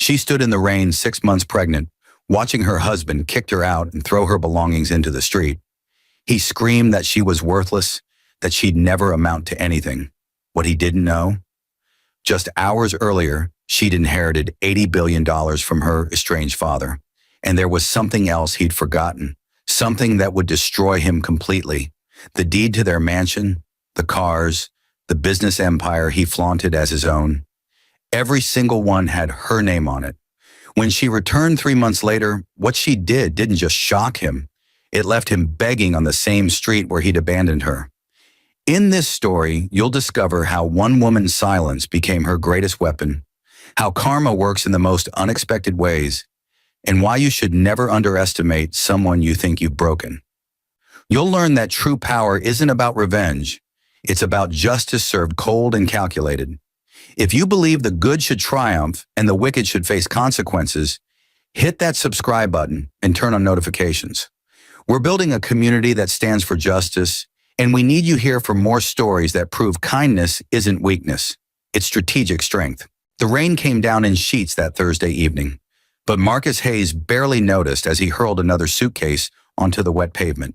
She stood in the rain 6 months pregnant, watching her husband kick her out and throw her belongings into the street. He screamed that she was worthless, that she'd never amount to anything. What he didn't know? Just hours earlier, she'd inherited $80 billion from her estranged father. And there was something else he'd forgotten, something that would destroy him completely. The deed to their mansion, the cars, the business empire he flaunted as his own. Every single one had her name on it. When she returned 3 months later, what she did didn't just shock him. It left him begging on the same street where he'd abandoned her. In this story, you'll discover how one woman's silence became her greatest weapon, how karma works in the most unexpected ways, and why you should never underestimate someone you think you've broken. You'll learn that true power isn't about revenge. It's about justice served cold and calculated. If you believe the good should triumph and the wicked should face consequences, hit that subscribe button and turn on notifications. We're building a community that stands for justice, and we need you here for more stories that prove kindness isn't weakness. It's strategic strength. The rain came down in sheets that Thursday evening, but Marcus Hayes barely noticed as he hurled another suitcase onto the wet pavement.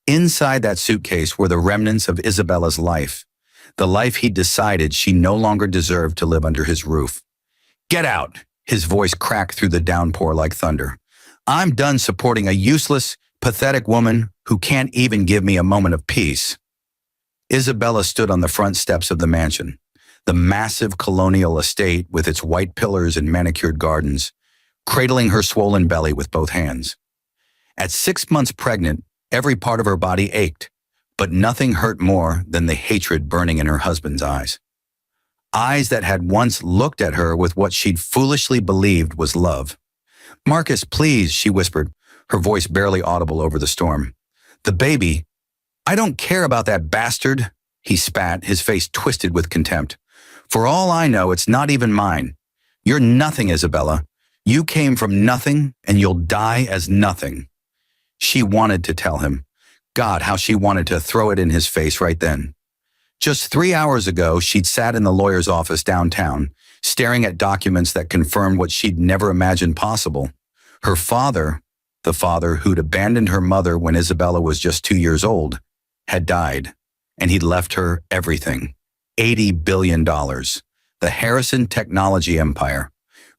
Inside that suitcase were the remnants of Isabella's life, the life he'd decided she no longer deserved to live under his roof. "Get out!" His voice cracked through the downpour like thunder. "I'm done supporting a useless, pathetic woman who can't even give me a moment of peace." Isabella stood on the front steps of the mansion, the massive colonial estate with its white pillars and manicured gardens, cradling her swollen belly with both hands. At 6 months pregnant, every part of her body ached, but nothing hurt more than the hatred burning in her husband's eyes. Eyes that had once looked at her with what she'd foolishly believed was love. "Marcus, please," she whispered, her voice barely audible over the storm. "The baby, I don't care about that bastard," he spat, his face twisted with contempt. "For all I know, it's not even mine. You're nothing, Isabella. You came from nothing, and you'll die as nothing." She wanted to tell him. God, how she wanted to throw it in his face right then. Just 3 hours ago, she'd sat in the lawyer's office downtown, staring at documents that confirmed what she'd never imagined possible. Her father, the father who'd abandoned her mother when Isabella was just 2 years old, had died, and he'd left her everything. $80 billion. The Harrison technology empire.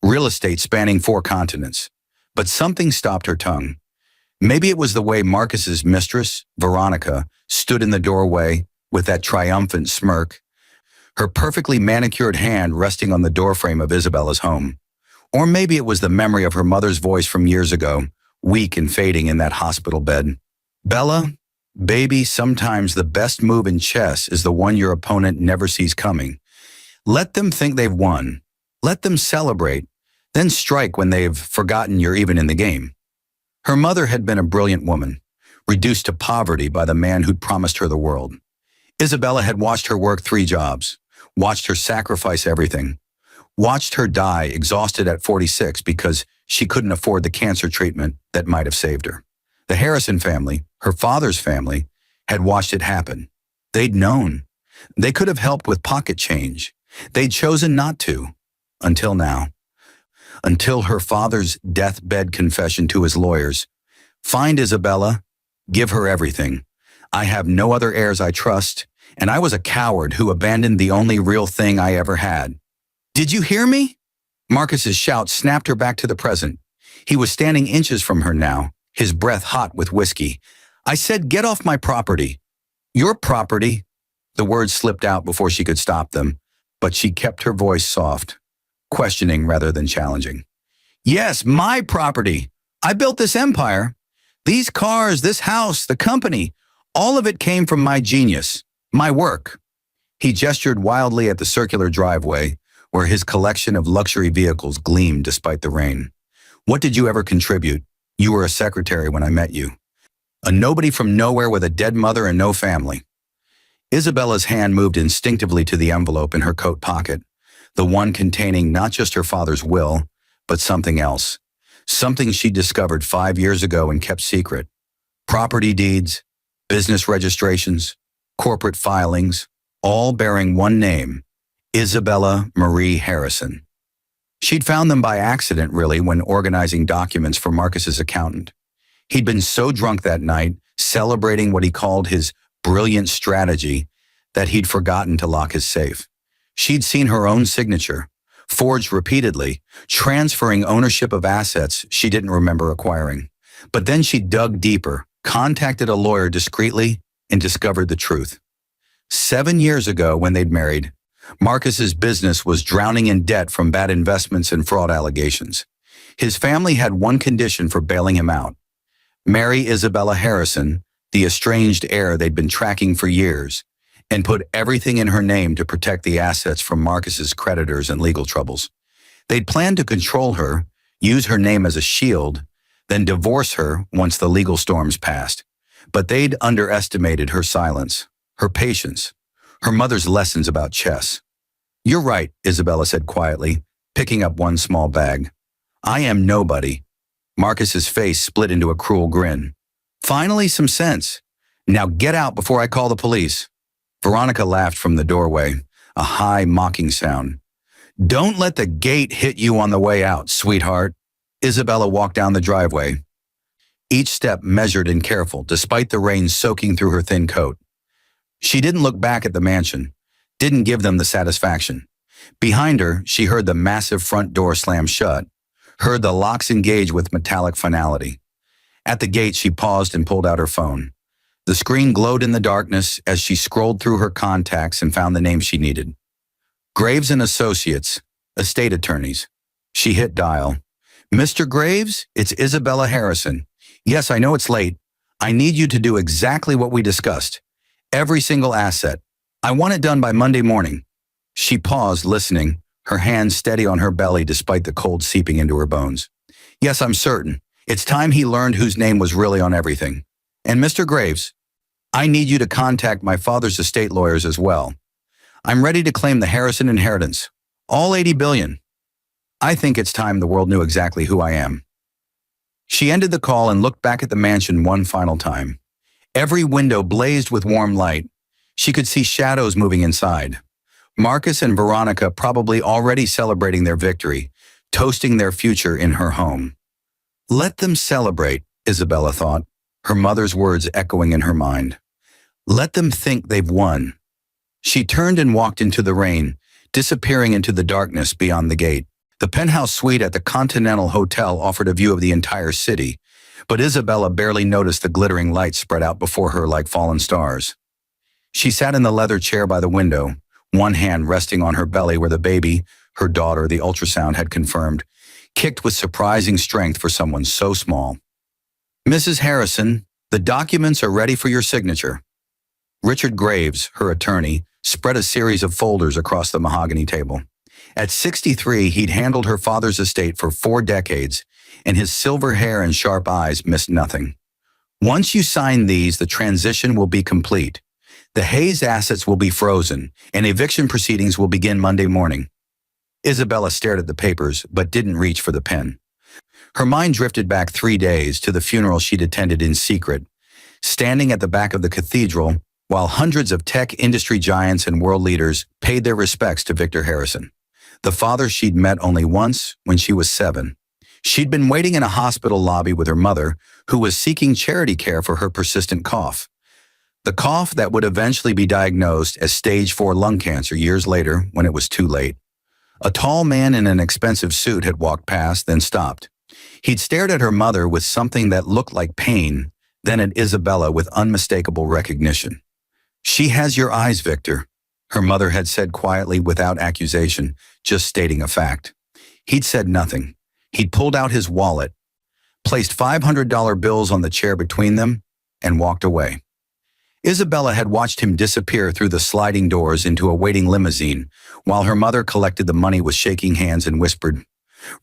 Real estate spanning 4 continents. But something stopped her tongue. Maybe it was the way Marcus's mistress, Veronica, stood in the doorway with that triumphant smirk, her perfectly manicured hand resting on the doorframe of Isabella's home. Or maybe it was the memory of her mother's voice from years ago, weak and fading in that hospital bed. "Bella, baby, sometimes the best move in chess is the one your opponent never sees coming. Let them think they've won. Let them celebrate, then strike when they've forgotten you're even in the game." Her mother had been a brilliant woman, reduced to poverty by the man who'd promised her the world. Isabella had watched her work 3 jobs, watched her sacrifice everything, watched her die exhausted at 46 because she couldn't afford the cancer treatment that might have saved her. The Harrison family, her father's family, had watched it happen. They'd known. They could have helped with pocket change. They'd chosen not to. Until now. Until her father's deathbed confession to his lawyers. "Find Isabella. Give her everything. I have no other heirs I trust, and I was a coward who abandoned the only real thing I ever had." "Did you hear me?" Marcus's shout snapped her back to the present. He was standing inches from her now, his breath hot with whiskey. "I said, get off my property." "Your property?" The words slipped out before she could stop them, but she kept her voice soft, questioning rather than challenging. "Yes, my property. I built this empire. These cars, this house, the company, all of it came from my genius, my work." He gestured wildly at the circular driveway, where his collection of luxury vehicles gleamed despite the rain. "What did you ever contribute? You were a secretary when I met you. A nobody from nowhere with a dead mother and no family." Isabella's hand moved instinctively to the envelope in her coat pocket, the one containing not just her father's will, but something else. Something she discovered 5 years ago and kept secret. Property deeds, business registrations, corporate filings, all bearing one name, Isabella Marie Harrison. She'd found them by accident, really, when organizing documents for Marcus's accountant. He'd been so drunk that night, celebrating what he called his brilliant strategy, that he'd forgotten to lock his safe. She'd seen her own signature, forged repeatedly, transferring ownership of assets she didn't remember acquiring. But then she dug deeper, contacted a lawyer discreetly, and discovered the truth. 7 years ago, when they'd married, Marcus's business was drowning in debt from bad investments and fraud allegations. His family had one condition for bailing him out: marry Isabella Harrison, the estranged heir they'd been tracking for years, and put everything in her name to protect the assets from Marcus's creditors and legal troubles. They'd planned to control her, use her name as a shield, then divorce her once the legal storms passed. But they'd underestimated her silence, her patience, her mother's lessons about chess. "You're right," Isabella said quietly, picking up one small bag. "I am nobody." Marcus's face split into a cruel grin. "Finally, some sense. Now get out before I call the police." Veronica laughed from the doorway, a high, mocking sound. "Don't let the gate hit you on the way out, sweetheart." Isabella walked down the driveway, each step measured and careful, despite the rain soaking through her thin coat. She didn't look back at the mansion, didn't give them the satisfaction. Behind her, she heard the massive front door slam shut, heard the locks engage with metallic finality. At the gate, she paused and pulled out her phone. The screen glowed in the darkness as she scrolled through her contacts and found the name she needed. Graves and Associates, estate attorneys. She hit dial. "Mr. Graves, it's Isabella Harrison. Yes, I know it's late. I need you to do exactly what we discussed. Every single asset. I want it done by Monday morning." She paused, listening, her hands steady on her belly despite the cold seeping into her bones. "Yes, I'm certain. It's time he learned whose name was really on everything. And Mr. Graves, I need you to contact my father's estate lawyers as well. I'm ready to claim the Harrison inheritance. All 80 billion. I think it's time the world knew exactly who I am." She ended the call and looked back at the mansion one final time. Every window blazed with warm light. She could see shadows moving inside. Marcus and Veronica probably already celebrating their victory, toasting their future in her home. Let them celebrate, Isabella thought, her mother's words echoing in her mind. Let them think they've won. She turned and walked into the rain, disappearing into the darkness beyond the gate. The penthouse suite at the Continental Hotel offered a view of the entire city, but Isabella barely noticed the glittering lights spread out before her like fallen stars. She sat in the leather chair by the window, one hand resting on her belly where the baby, her daughter, the ultrasound had confirmed, kicked with surprising strength for someone so small. "Mrs. Harrison, the documents are ready for your signature." Richard Graves, her attorney, spread a series of folders across the mahogany table. At 63, he'd handled her father's estate for 4 decades, and his silver hair and sharp eyes missed nothing. "Once you sign these, the transition will be complete. The Hayes assets will be frozen, and eviction proceedings will begin Monday morning." Isabella stared at the papers, but didn't reach for the pen. Her mind drifted back 3 days to the funeral she'd attended in secret, standing at the back of the cathedral while hundreds of tech industry giants and world leaders paid their respects to Victor Harrison, the father she'd met only once when she was 7. She'd been waiting in a hospital lobby with her mother, who was seeking charity care for her persistent cough. The cough that would eventually be diagnosed as stage 4 lung cancer years later when it was too late. A tall man in an expensive suit had walked past, then stopped. He'd stared at her mother with something that looked like pain, then at Isabella with unmistakable recognition. "She has your eyes, Victor," her mother had said quietly without accusation, just stating a fact. He'd said nothing. He'd pulled out his wallet, placed $500 bills on the chair between them, and walked away. Isabella had watched him disappear through the sliding doors into a waiting limousine, while her mother collected the money with shaking hands and whispered,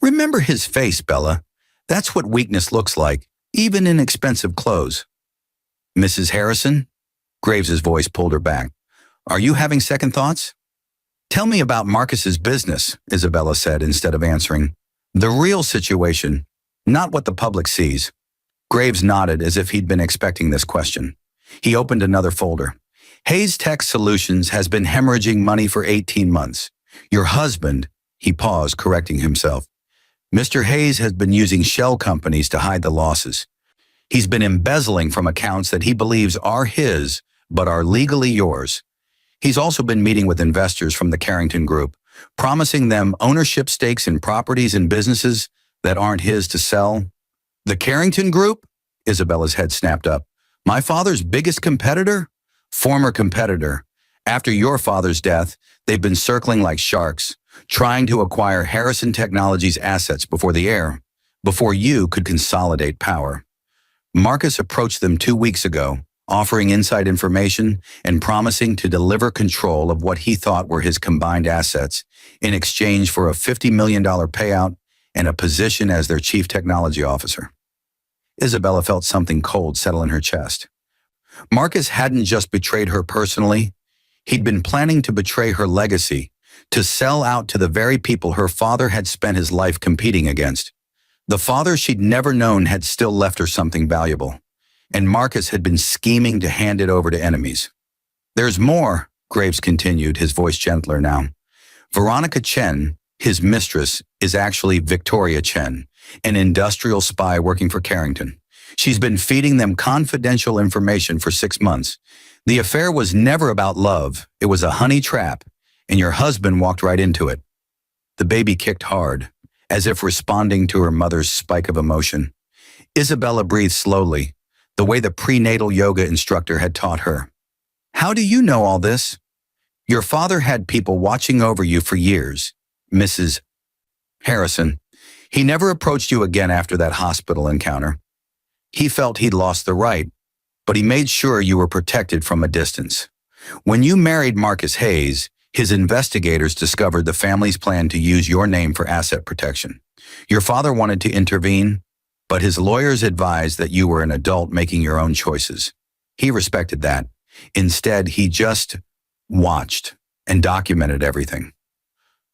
"Remember his face, Bella. That's what weakness looks like, even in expensive clothes." "Mrs. Harrison?" Graves's voice pulled her back. "Are you having second thoughts?" "Tell me about Marcus's business," Isabella said instead of answering. "The real situation, not what the public sees." Graves nodded as if he'd been expecting this question. He opened another folder. "Hayes Tech Solutions has been hemorrhaging money for 18 months. Your husband," He paused, correcting himself. Mr. Hayes has been using shell companies to hide the losses. He's been embezzling from accounts that he believes are his, but are legally yours. He's also been meeting with investors from the Carrington Group, promising them ownership stakes in properties and businesses that aren't his to sell. The Carrington Group? Isabella's head snapped up. My father's biggest competitor? Former competitor. After your father's death, they've been circling like sharks, trying to acquire Harrison Technologies' assets before the heir, before you could consolidate power. Marcus approached them 2 weeks ago, offering inside information and promising to deliver control of what he thought were his combined assets in exchange for a $50 million payout and a position as their chief technology officer. Isabella felt something cold settle in her chest. Marcus hadn't just betrayed her personally. He'd been planning to betray her legacy, to sell out to the very people her father had spent his life competing against. The father she'd never known had still left her something valuable, and Marcus had been scheming to hand it over to enemies. There's more, Graves continued, his voice gentler now. Veronica Chen, his mistress, is actually Victoria Chen, an industrial spy working for Carrington. She's been feeding them confidential information for 6 months. The affair was never about love. It was a honey trap, and your husband walked right into it. The baby kicked hard, as if responding to her mother's spike of emotion. Isabella breathed slowly, the way the prenatal yoga instructor had taught her. How do you know all this? Your father had people watching over you for years, Mrs. Harrison. He never approached you again after that hospital encounter. He felt he'd lost the right, but he made sure you were protected from a distance. When you married Marcus Hayes, his investigators discovered the family's plan to use your name for asset protection. Your father wanted to intervene, but his lawyers advised that you were an adult making your own choices. He respected that. Instead, he just watched and documented everything.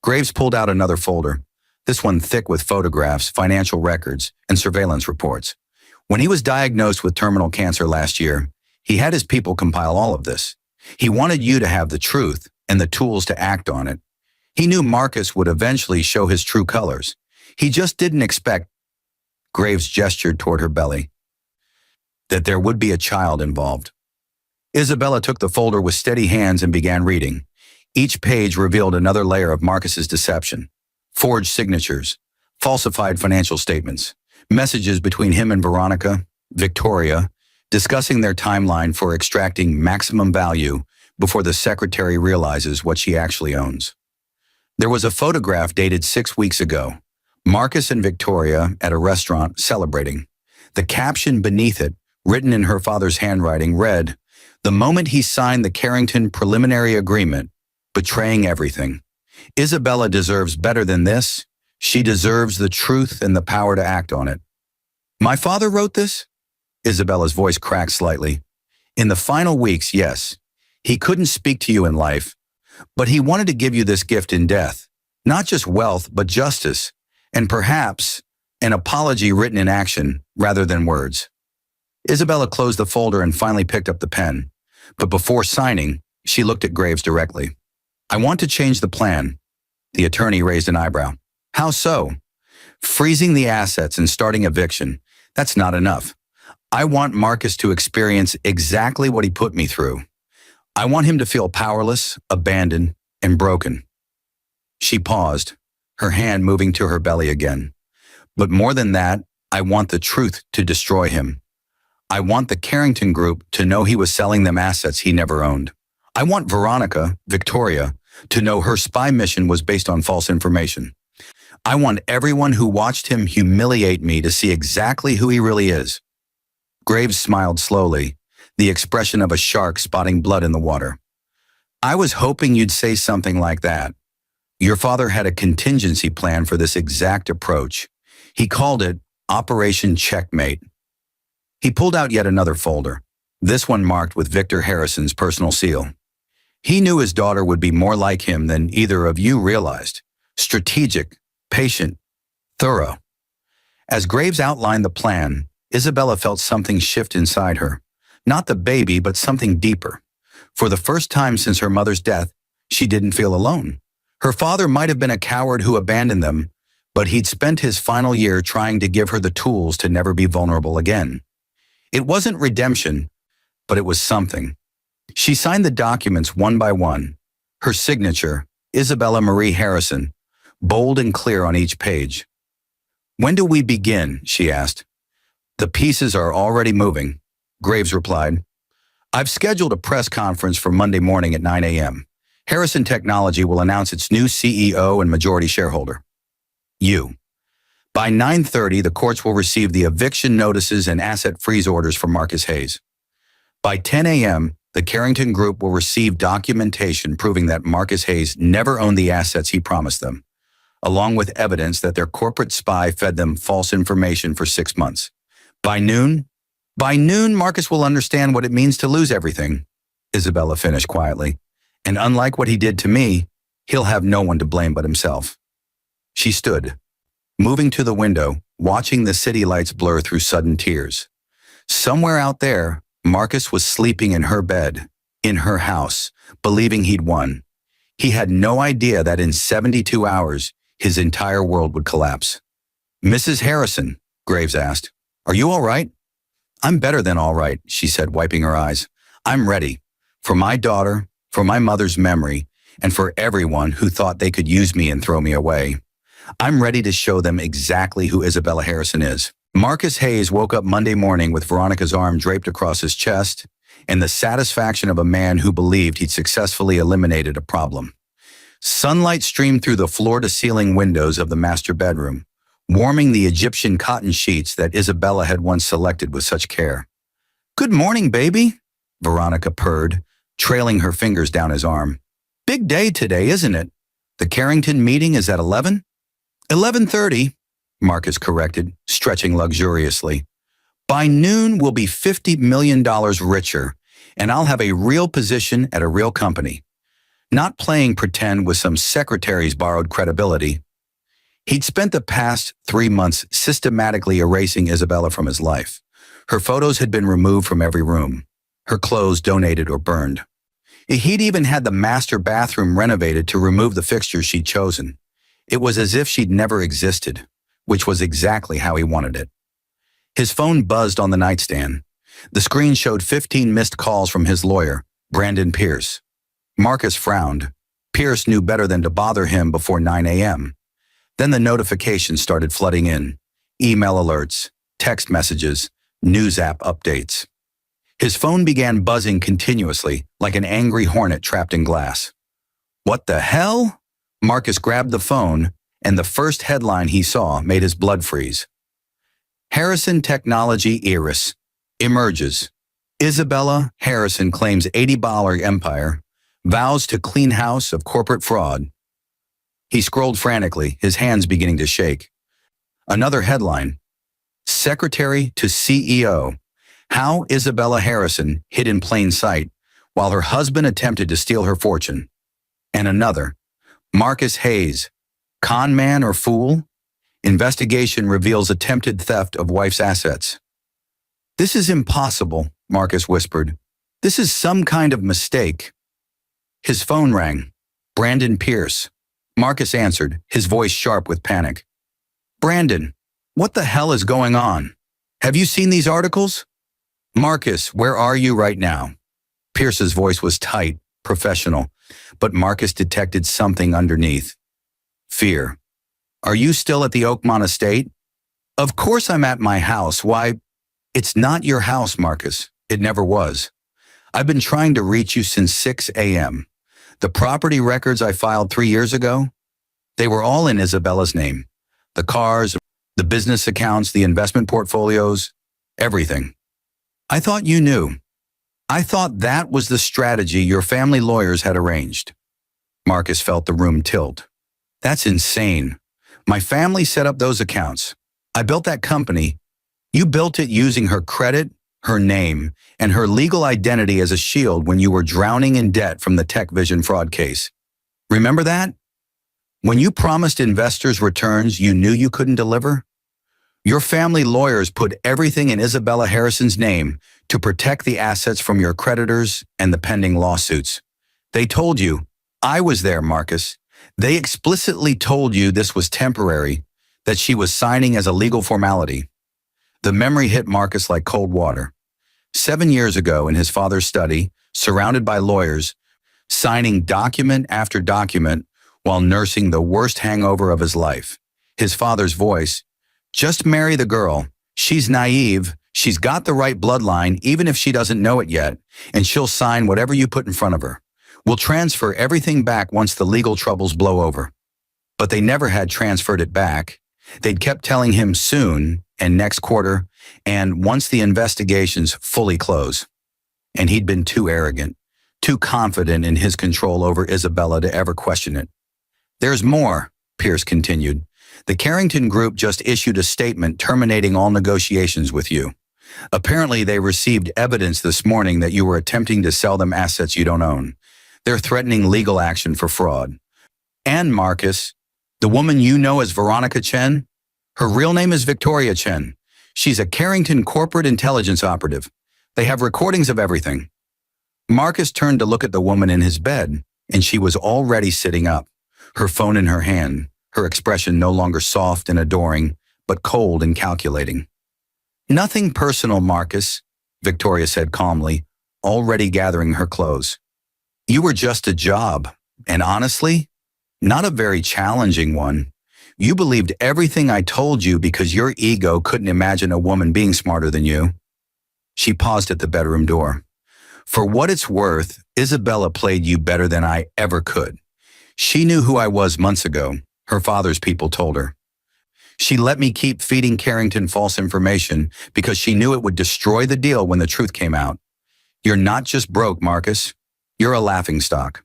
Graves pulled out another folder, this one thick with photographs, financial records, and surveillance reports. When he was diagnosed with terminal cancer last year, he had his people compile all of this. He wanted you to have the truth and the tools to act on it. He knew Marcus would eventually show his true colors. He just didn't expect, Graves gestured toward her belly, that there would be a child involved. Isabella took the folder with steady hands and began reading. Each page revealed another layer of Marcus's deception. Forged signatures, falsified financial statements, messages between him and Veronica, Victoria, discussing their timeline for extracting maximum value before the secretary realizes what she actually owns. There was a photograph dated 6 weeks ago, Marcus and Victoria at a restaurant celebrating. The caption beneath it, written in her father's handwriting, read, "The moment he signed the Carrington preliminary agreement, betraying everything. Isabella deserves better than this. She deserves the truth and the power to act on it." My father wrote this? Isabella's voice cracked slightly. In the final weeks, yes. He couldn't speak to you in life, but he wanted to give you this gift in death. Not just wealth, but justice, and perhaps an apology written in action rather than words. Isabella closed the folder and finally picked up the pen. But before signing, she looked at Graves directly. I want to change the plan. The attorney raised an eyebrow. How so? Freezing the assets and starting eviction, that's not enough. I want Marcus to experience exactly what he put me through. I want him to feel powerless, abandoned, and broken. She paused, her hand moving to her belly again. But more than that, I want the truth to destroy him. I want the Carrington Group to know he was selling them assets he never owned. I want Veronica, Victoria, to know her spy mission was based on false information. I want everyone who watched him humiliate me to see exactly who he really is. Graves smiled slowly, the expression of a shark spotting blood in the water. I was hoping you'd say something like that. Your father had a contingency plan for this exact approach. He called it Operation Checkmate. He pulled out yet another folder, this one marked with Victor Harrison's personal seal. He knew his daughter would be more like him than either of you realized. Strategic, patient, thorough. As Graves outlined the plan, Isabella felt something shift inside her. Not the baby, but something deeper. For the first time since her mother's death, she didn't feel alone. Her father might have been a coward who abandoned them, but he'd spent his final year trying to give her the tools to never be vulnerable again. It wasn't redemption, but it was something. She signed the documents one by one. Her signature, Isabella Marie Harrison, bold and clear on each page. "When do we begin?" she asked. "The pieces are already moving," Graves replied. "I've scheduled a press conference for Monday morning at 9 a.m. Harrison Technology will announce its new CEO and majority shareholder. You. By 9:30, the courts will receive the eviction notices and asset freeze orders for Marcus Hayes. By 10 a.m., the Carrington Group will receive documentation proving that Marcus Hayes never owned the assets he promised them, along with evidence that their corporate spy fed them false information for 6 months. By noon, Marcus will understand what it means to lose everything," Isabella finished quietly. "And unlike what he did to me, he'll have no one to blame but himself." She stood, moving to the window, watching the city lights blur through sudden tears. Somewhere out there, Marcus was sleeping in her bed, in her house, believing he'd won. He had no idea that in 72 hours, his entire world would collapse. "Mrs. Harrison," Graves asked, "are you all right?" "I'm better than all right," she said, wiping her eyes. "I'm ready. For my daughter, for my mother's memory, and for everyone who thought they could use me and throw me away. I'm ready to show them exactly who Isabella Harrison is." Marcus Hayes woke up Monday morning with Veronica's arm draped across his chest and the satisfaction of a man who believed he'd successfully eliminated a problem. Sunlight streamed through the floor-to-ceiling windows of the master bedroom, warming the Egyptian cotton sheets that Isabella had once selected with such care. "Good morning, baby," Veronica purred, trailing her fingers down his arm. "Big day today, isn't it? The Carrington meeting is at 11? 11:30, Marcus corrected, stretching luxuriously. "By noon, we'll be $50 million richer, and I'll have a real position at a real company. Not playing pretend with some secretary's borrowed credibility." He'd spent the past 3 months systematically erasing Isabella from his life. Her photos had been removed from every room, her clothes donated or burned. He'd even had the master bathroom renovated to remove the fixtures she'd chosen. It was as if she'd never existed, which was exactly how he wanted it. His phone buzzed on the nightstand. The screen showed 15 missed calls from his lawyer, Brandon Pierce. Marcus frowned. Pierce knew better than to bother him before 9 a.m. Then the notifications started flooding in. Email alerts, text messages, news app updates. His phone began buzzing continuously, like an angry hornet trapped in glass. "What the hell?" Marcus grabbed the phone, and the first headline he saw made his blood freeze. Harrison Technology Heiress emerges. Isabella Harrison claims $80 empire, vows to clean house of corporate fraud. He scrolled frantically, his hands beginning to shake. Another headline, Secretary to CEO, how Isabella Harrison hid in plain sight while her husband attempted to steal her fortune. And another, Marcus Hayes, con man or fool? Investigation reveals attempted theft of wife's assets. "This is impossible," Marcus whispered. "This is some kind of mistake." His phone rang. Brandon Pierce. Marcus answered, his voice sharp with panic. "Brandon, what the hell is going on? Have you seen these articles?" "Marcus, where are you right now?" Pierce's voice was tight, professional, but Marcus detected something underneath. Fear. "Are you still at the Oakmont estate?" "Of course I'm at my house. Why?" "It's not your house, Marcus. It never was. I've been trying to reach you since 6 a.m. The property records I filed 3 years ago, they were all in Isabella's name. The cars, the business accounts, the investment portfolios, everything. I thought you knew. I thought that was the strategy your family lawyers had arranged." Marcus felt the room tilt. "That's insane. My family set up those accounts. I built that company. You built it using her credit, her name, and her legal identity as a shield when you were drowning in debt from the TechVision fraud case. Remember that? When you promised investors returns you knew you couldn't deliver? Your family lawyers put everything in Isabella Harrison's name to protect the assets from your creditors and the pending lawsuits. They told you, I was there, Marcus. They explicitly told you this was temporary, that she was signing as a legal formality. The memory hit Marcus like cold water. 7 years ago, in his father's study, surrounded by lawyers, signing document after document while nursing the worst hangover of his life. His father's voice, "Just marry the girl. She's naive. She's got the right bloodline, even if she doesn't know it yet, and she'll sign whatever you put in front of her. We'll transfer everything back once the legal troubles blow over." But they never had transferred it back. They'd kept telling him soon and next quarter and once the investigations fully close. And he'd been too arrogant, too confident in his control over Isabella to ever question it. "There's more," Pierce continued. "The Carrington Group just issued a statement terminating all negotiations with you. Apparently, they received evidence this morning that you were attempting to sell them assets you don't own. They're threatening legal action for fraud. And Marcus, the woman you know as Veronica Chen, her real name is Victoria Chen. She's a Carrington corporate intelligence operative. They have recordings of everything." Marcus turned to look at the woman in his bed, and she was already sitting up, her phone in her hand, her expression no longer soft and adoring, but cold and calculating. "Nothing personal, Marcus," Victoria said calmly, already gathering her clothes. "You were just a job, and honestly, not a very challenging one. You believed everything I told you because your ego couldn't imagine a woman being smarter than you." She paused at the bedroom door. "For what it's worth, Isabella played you better than I ever could. She knew who I was months ago," her father's people told her. "She let me keep feeding Carrington false information because she knew it would destroy the deal when the truth came out. You're not just broke, Marcus. You're a laughingstock."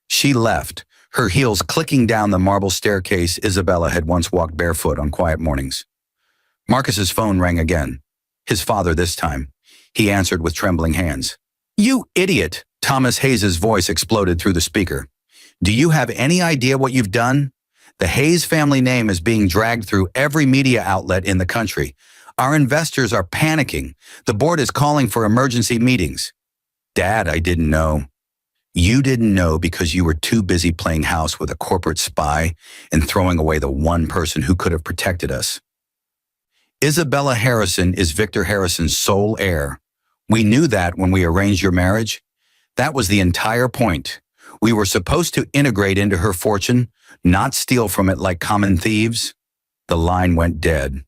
She left, her heels clicking down the marble staircase Isabella had once walked barefoot on quiet mornings. Marcus's phone rang again. His father this time. He answered with trembling hands. "You idiot!" Thomas Hayes's voice exploded through the speaker. "Do you have any idea what you've done? The Hayes family name is being dragged through every media outlet in the country. Our investors are panicking. The board is calling for emergency meetings." "Dad, I didn't know." "You didn't know because you were too busy playing house with a corporate spy and throwing away the one person who could have protected us. Isabella Harrison is Victor Harrison's sole heir. We knew that when we arranged your marriage. That was the entire point. We were supposed to integrate into her fortune, not steal from it like common thieves." The line went dead.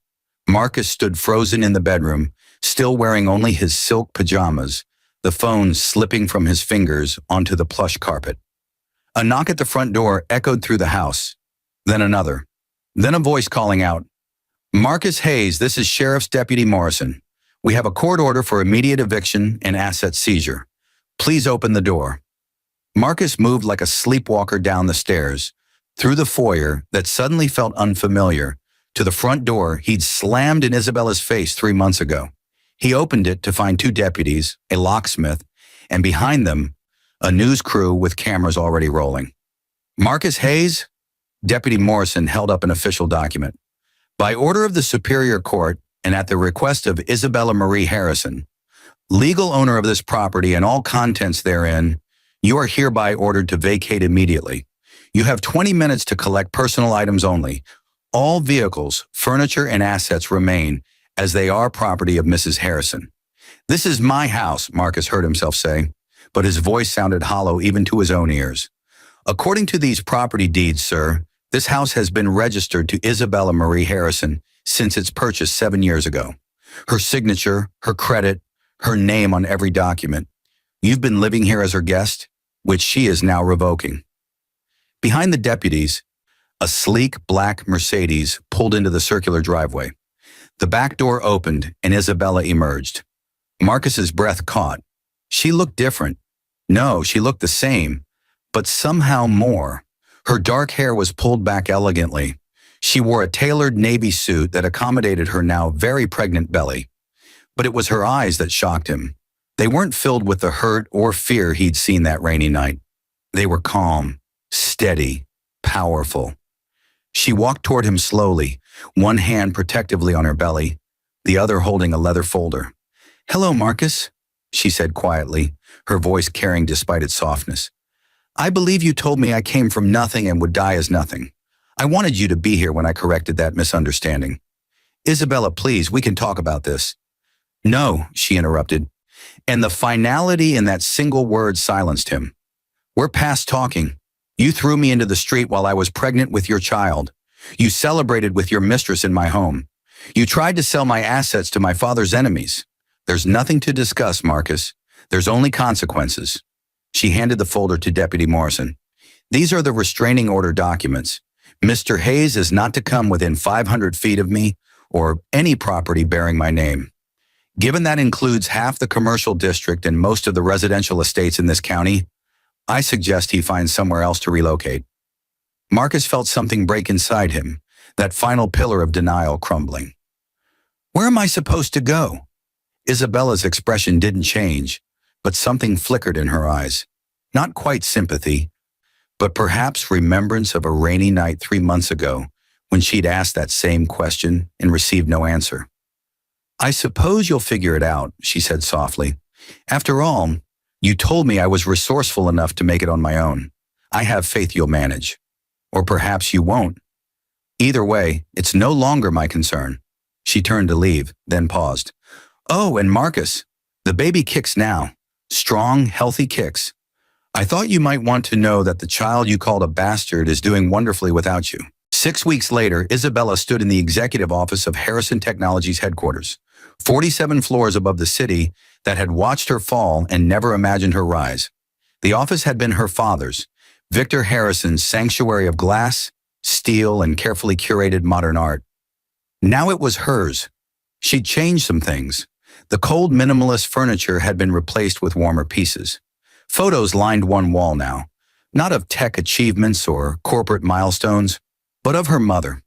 Marcus stood frozen in the bedroom, still wearing only his silk pajamas, the phone slipping from his fingers onto the plush carpet. A knock at the front door echoed through the house, then another, then a voice calling out, "Marcus Hayes, this is Sheriff's Deputy Morrison. We have a court order for immediate eviction and asset seizure. Please open the door." Marcus moved like a sleepwalker down the stairs, through the foyer that suddenly felt unfamiliar, to the front door he'd slammed in Isabella's face 3 months ago. He opened it to find 2 deputies, a locksmith, and behind them, a news crew with cameras already rolling. "Marcus Hayes?" Deputy Morrison held up an official document. "By order of the Superior Court and at the request of Isabella Marie Harrison, legal owner of this property and all contents therein, you are hereby ordered to vacate immediately. You have 20 minutes to collect personal items only. All vehicles, furniture, and assets remain as they are property of Mrs. Harrison." "This is my house," Marcus heard himself say, but his voice sounded hollow even to his own ears. "According to these property deeds, sir, this house has been registered to Isabella Marie Harrison since its purchase 7 years ago. Her signature, her credit, her name on every document. You've been living here as her guest, which she is now revoking." Behind the deputies, a sleek black Mercedes pulled into the circular driveway. The back door opened and Isabella emerged. Marcus's breath caught. She looked different. No, she looked the same, but somehow more. Her dark hair was pulled back elegantly. She wore a tailored navy suit that accommodated her now very pregnant belly. But it was her eyes that shocked him. They weren't filled with the hurt or fear he'd seen that rainy night. They were calm, steady, powerful. She walked toward him slowly, one hand protectively on her belly, the other holding a leather folder. "Hello, Marcus," she said quietly, her voice carrying despite its softness. I believe you told me I came from nothing and would die as nothing. I wanted you to be here when I corrected that misunderstanding. Isabella, please, we can talk about this. No, she interrupted, and the finality in that single word silenced him. We're past talking. You threw me into the street while I was pregnant with your child. You celebrated with your mistress in my home. You tried to sell my assets to my father's enemies. There's nothing to discuss, Marcus. There's only consequences. She handed the folder to Deputy Morrison. These are the restraining order documents. Mr. Hayes is not to come within 500 feet of me or any property bearing my name. Given that includes half the commercial district and most of the residential estates in this county, I suggest he finds somewhere else to relocate. Marcus felt something break inside him, that final pillar of denial crumbling. Where am I supposed to go? Isabella's expression didn't change, but something flickered in her eyes. Not quite sympathy, but perhaps remembrance of a rainy night 3 months ago when she'd asked that same question and received no answer. I suppose you'll figure it out, she said softly. After all, you told me I was resourceful enough to make it on my own. I have faith you'll manage. Or perhaps you won't. Either way, it's no longer my concern. She turned to leave, then paused. Oh, and Marcus, the baby kicks now. Strong, healthy kicks. I thought you might want to know that the child you called a bastard is doing wonderfully without you. 6 weeks later, Isabella stood in the executive office of Harrison Technologies headquarters, 47 floors above the city that had watched her fall and never imagined her rise. The office had been her father's, Victor Harrison's sanctuary of glass, steel, and carefully curated modern art. Now it was hers. She'd changed some things. The cold minimalist furniture had been replaced with warmer pieces. Photos lined one wall now, not of tech achievements or corporate milestones, but of her mother.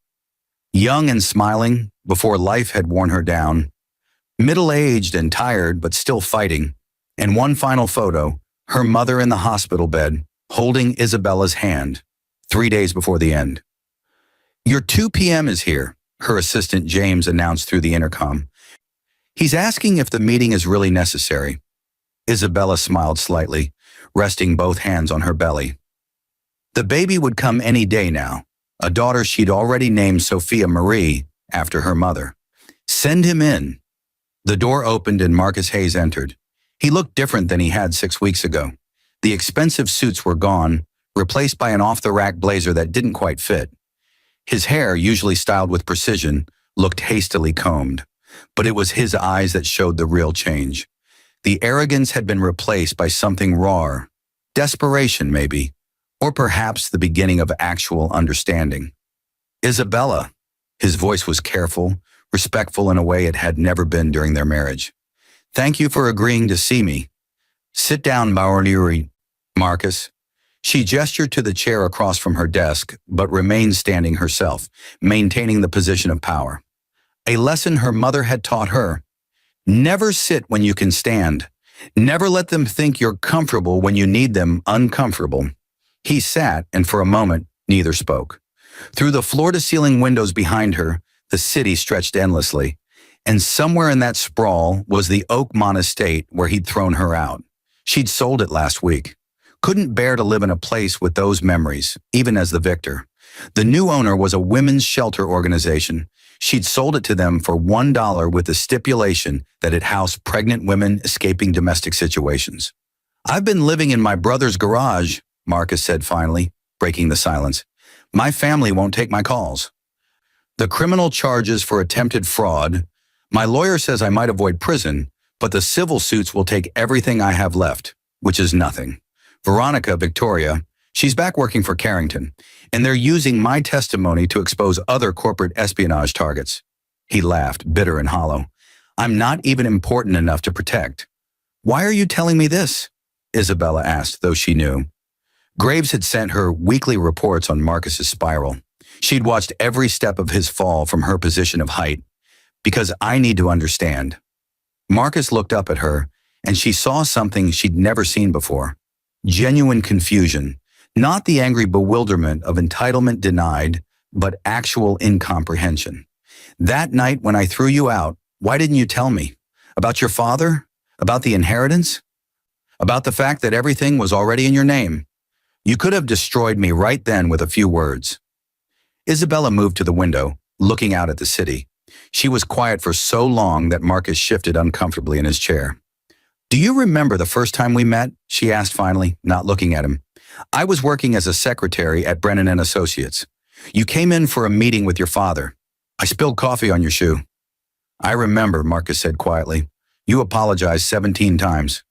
Young and smiling, before life had worn her down, middle-aged and tired but still fighting, and one final photo, her mother in the hospital bed, holding Isabella's hand, 3 days before the end. Your 2 p.m. is here, her assistant James announced through the intercom. He's asking if the meeting is really necessary. Isabella smiled slightly, resting both hands on her belly. The baby would come any day now, a daughter she'd already named Sophia Marie after her mother. Send him in. The door opened and Marcus Hayes entered. He looked different than he had 6 weeks ago. The expensive suits were gone, replaced by an off-the-rack blazer that didn't quite fit. His hair, usually styled with precision, looked hastily combed, but it was his eyes that showed the real change. The arrogance had been replaced by something rawer, desperation maybe, or perhaps the beginning of actual understanding. Isabella. His voice was careful, respectful in a way it had never been during their marriage. Thank you for agreeing to see me. Sit down, Marcus. She gestured to the chair across from her desk, but remained standing herself, maintaining the position of power. A lesson her mother had taught her. Never sit when you can stand. Never let them think you're comfortable when you need them uncomfortable. He sat, and for a moment, neither spoke. Through the floor-to-ceiling windows behind her, the city stretched endlessly, and somewhere in that sprawl was the Oakmont estate where he'd thrown her out. She'd sold it last week. Couldn't bear to live in a place with those memories, even as the victor. The new owner was a women's shelter organization. She'd sold it to them for $1 with the stipulation that it housed pregnant women escaping domestic situations. I've been living in my brother's garage, Marcus said finally, breaking the silence. My family won't take my calls. The criminal charges for attempted fraud, my lawyer says I might avoid prison, but the civil suits will take everything I have left, which is nothing. Victoria, she's back working for Carrington, and they're using my testimony to expose other corporate espionage targets. He laughed, bitter and hollow. I'm not even important enough to protect. Why are you telling me this? Isabella asked, though she knew. Graves had sent her weekly reports on Marcus's spiral. She'd watched every step of his fall from her position of height. Because I need to understand. Marcus looked up at her, and she saw something she'd never seen before. Genuine confusion, not the angry bewilderment of entitlement denied, but actual incomprehension. That night when I threw you out, why didn't you tell me? About your father? About the inheritance? About the fact that everything was already in your name? You could have destroyed me right then with a few words. Isabella moved to the window, looking out at the city. She was quiet for so long that Marcus shifted uncomfortably in his chair. Do you remember the first time we met? She asked finally, not looking at him. I was working as a secretary at Brennan and Associates. You came in for a meeting with your father. I spilled coffee on your shoe. I remember, Marcus said quietly. You apologized 17 times.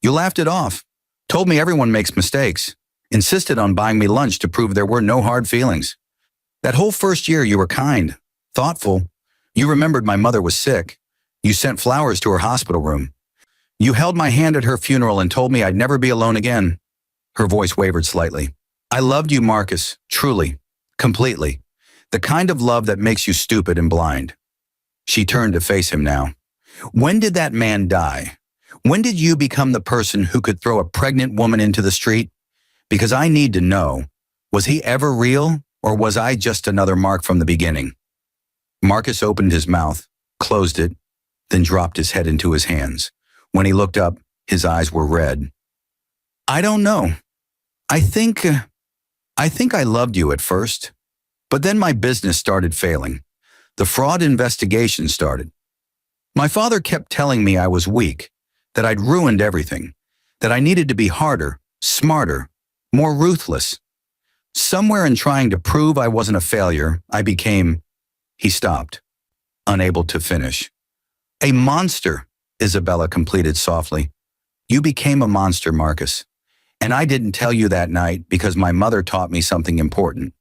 You laughed it off, told me everyone makes mistakes, insisted on buying me lunch to prove there were no hard feelings. That whole first year you were kind, thoughtful. You remembered my mother was sick. You sent flowers to her hospital room. You held my hand at her funeral and told me I'd never be alone again. Her voice wavered slightly. I loved you, Marcus, truly, completely. The kind of love that makes you stupid and blind. She turned to face him now. When did that man die? When did you become the person who could throw a pregnant woman into the street? Because I need to know, was he ever real, or was I just another Mark from the beginning? Marcus opened his mouth, closed it, then dropped his head into his hands. When he looked up, his eyes were red. I don't know. I think I loved you at first, but then my business started failing. The fraud investigation started. My father kept telling me I was weak, that I'd ruined everything, that I needed to be harder, smarter, more ruthless. Somewhere in trying to prove I wasn't a failure, I became... He stopped, unable to finish. A monster, Isabella completed softly. You became a monster, Marcus. And I didn't tell you that night because my mother taught me something important.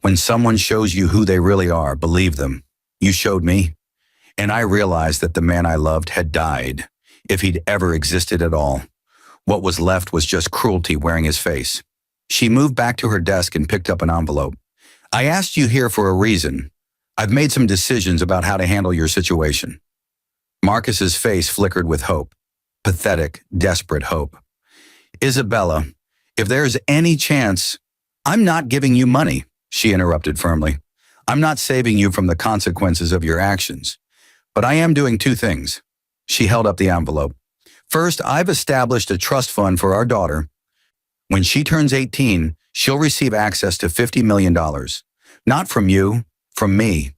When someone shows you who they really are, believe them. You showed me. And I realized that the man I loved had died, if he'd ever existed at all. What was left was just cruelty wearing his face. She moved back to her desk and picked up an envelope. I asked you here for a reason. I've made some decisions about how to handle your situation. Marcus's face flickered with hope. Pathetic, desperate hope. Isabella, if there's any chance... I'm not giving you money, she interrupted firmly. I'm not saving you from the consequences of your actions. But I am doing two things. She held up the envelope. First, I've established a trust fund for our daughter. When she turns 18, she'll receive access to $50 million. Not from you, from me.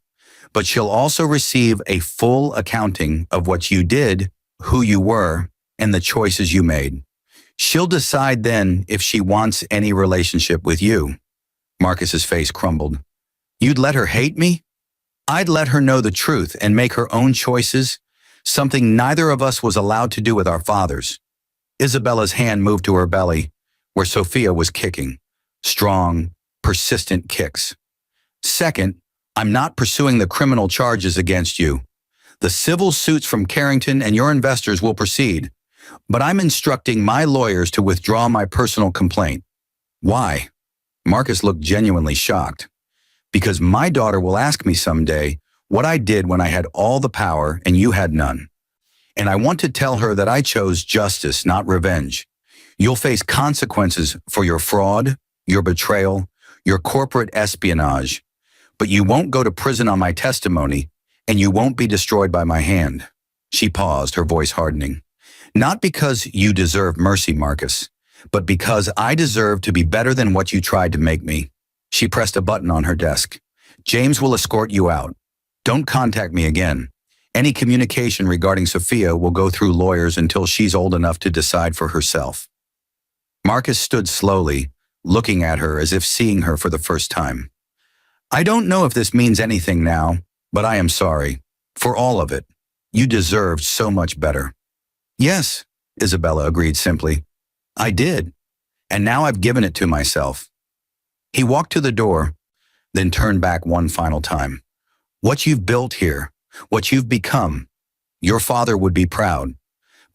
But she'll also receive a full accounting of what you did, who you were, and the choices you made. She'll decide then if she wants any relationship with you. Marcus's face crumbled. You'd let her hate me? I'd let her know the truth and make her own choices, something neither of us was allowed to do with our fathers. Isabella's hand moved to her belly, where Sophia was kicking. Strong, persistent kicks. Second, I'm not pursuing the criminal charges against you. The civil suits from Carrington and your investors will proceed, but I'm instructing my lawyers to withdraw my personal complaint. Why? Marcus looked genuinely shocked. Because my daughter will ask me someday what I did when I had all the power and you had none. And I want to tell her that I chose justice, not revenge. You'll face consequences for your fraud, your betrayal, your corporate espionage, but you won't go to prison on my testimony, and you won't be destroyed by my hand. She paused, her voice hardening. Not because you deserve mercy, Marcus, but because I deserve to be better than what you tried to make me. She pressed a button on her desk. James will escort you out. Don't contact me again. Any communication regarding Sophia will go through lawyers until she's old enough to decide for herself. Marcus stood slowly, looking at her as if seeing her for the first time. I don't know if this means anything now, but I am sorry. For all of it. You deserved so much better. Yes, Isabella agreed simply. I did. And now I've given it to myself. He walked to the door, then turned back one final time. What you've built here, what you've become, your father would be proud.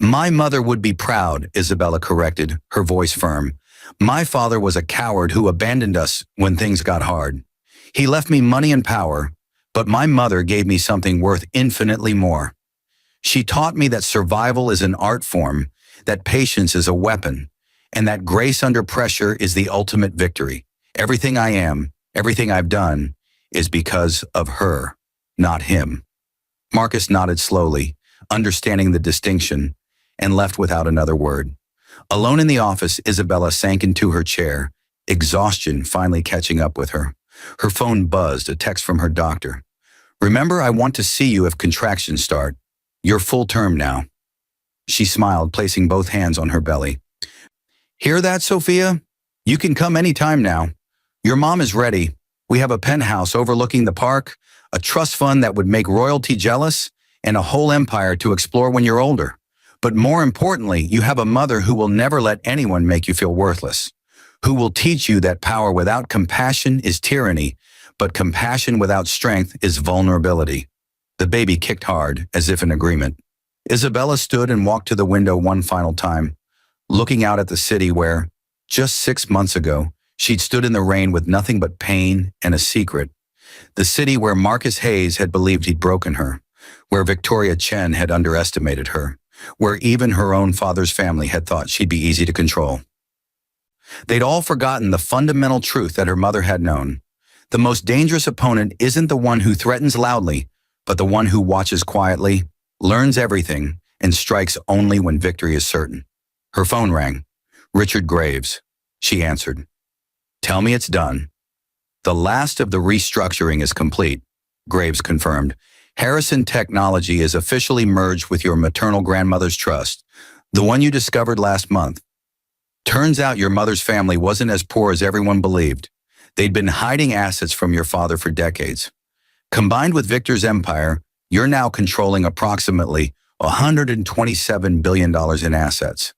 My mother would be proud, Isabella corrected, her voice firm. My father was a coward who abandoned us when things got hard. He left me money and power, but my mother gave me something worth infinitely more. She taught me that survival is an art form, that patience is a weapon, and that grace under pressure is the ultimate victory. Everything I am, everything I've done, is because of her, not him. Marcus nodded slowly, understanding the distinction, and left without another word. Alone in the office, Isabella sank into her chair exhaustion finally catching up with her. Her phone buzzed, a text from her doctor. Remember, I want to see you if contractions start. You're full term now. She smiled, placing both hands on her belly. Hear that, Sophia? You can come any time now. Your mom is ready. We have a penthouse overlooking the park, a trust fund that would make royalty jealous, and a whole empire to explore when you're older. But more importantly, you have a mother who will never let anyone make you feel worthless, who will teach you that power without compassion is tyranny, but compassion without strength is vulnerability. The baby kicked hard, as if in agreement. Isabella stood and walked to the window one final time, looking out at the city where, just 6 months ago, she'd stood in the rain with nothing but pain and a secret. The city where Marcus Hayes had believed he'd broken her, where Victoria Chen had underestimated her, where even her own father's family had thought she'd be easy to control. They'd all forgotten the fundamental truth that her mother had known. The most dangerous opponent isn't the one who threatens loudly, but the one who watches quietly, learns everything, and strikes only when victory is certain. Her phone rang. Richard Graves. She answered. Tell me it's done. The last of the restructuring is complete, Graves confirmed. Harrison Technology is officially merged with your maternal grandmother's trust, the one you discovered last month. Turns out your mother's family wasn't as poor as everyone believed. They'd been hiding assets from your father for decades. Combined with Victor's empire, you're now controlling approximately $127 billion in assets.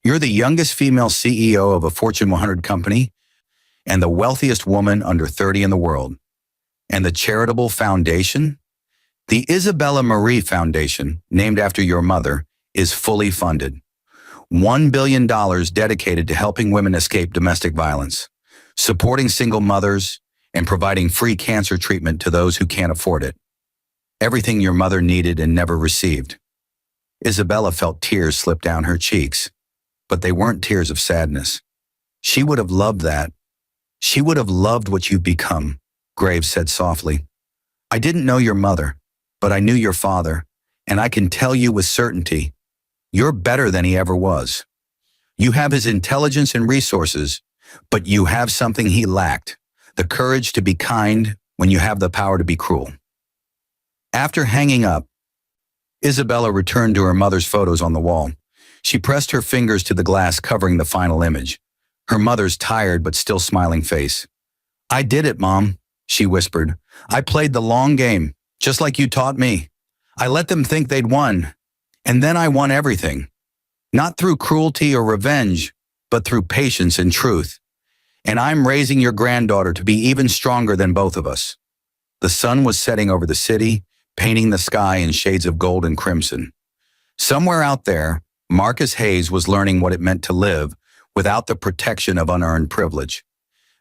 You're the youngest female CEO of a Fortune 100 company and the wealthiest woman under 30 in the world. And the charitable foundation? The Isabella Marie Foundation, named after your mother, is fully funded. $1 billion dedicated to helping women escape domestic violence, supporting single mothers, and providing free cancer treatment to those who can't afford it. Everything your mother needed and never received. Isabella felt tears slip down her cheeks, but they weren't tears of sadness. She would have loved that. She would have loved what you've become, Graves said softly. I didn't know your mother, but I knew your father, and I can tell you with certainty, you're better than he ever was. You have his intelligence and resources, but you have something he lacked, the courage to be kind when you have the power to be cruel. After hanging up, Isabella returned to her mother's photos on the wall. She pressed her fingers to the glass covering the final image, her mother's tired but still smiling face. I did it, Mom, she whispered. I played the long game, just like you taught me. I let them think they'd won, and then I won everything. Not through cruelty or revenge, but through patience and truth. And I'm raising your granddaughter to be even stronger than both of us. The sun was setting over the city, painting the sky in shades of gold and crimson. Somewhere out there, Marcus Hayes was learning what it meant to live without the protection of unearned privilege.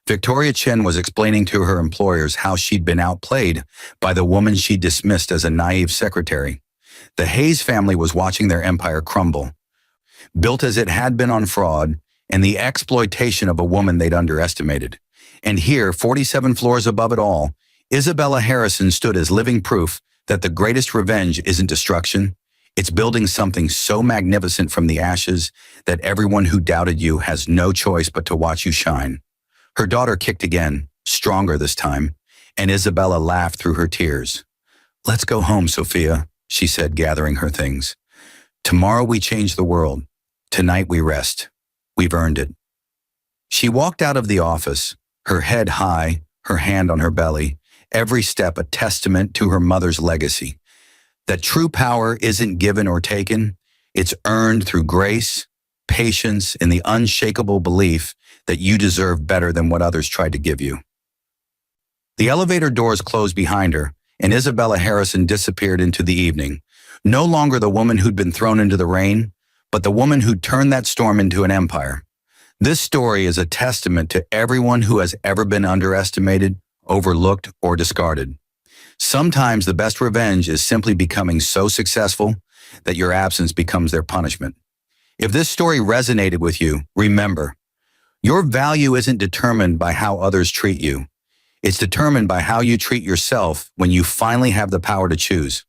Victoria Chen was explaining to her employers how she'd been outplayed by the woman she dismissed as a naive secretary. The Hayes family was watching their empire crumble, built as it had been on fraud and the exploitation of a woman they'd underestimated. And here, 47 floors above it all, Isabella Harrison stood as living proof that the greatest revenge isn't destruction. It's building something so magnificent from the ashes that everyone who doubted you has no choice but to watch you shine. Her daughter kicked again, stronger this time, and Isabella laughed through her tears. Let's go home, Sophia, she said, gathering her things. Tomorrow we change the world. Tonight we rest. We've earned it. She walked out of the office, her head high, her hand on her belly, every step a testament to her mother's legacy. That true power isn't given or taken, it's earned through grace, patience, and the unshakable belief that you deserve better than what others tried to give you. The elevator doors closed behind her, and Isabella Harrison disappeared into the evening, no longer the woman who'd been thrown into the rain, but the woman who'd turned that storm into an empire. This story is a testament to everyone who has ever been underestimated, overlooked, or discarded. Sometimes the best revenge is simply becoming so successful that your absence becomes their punishment. If this story resonated with you, remember, your value isn't determined by how others treat you. It's determined by how you treat yourself when you finally have the power to choose.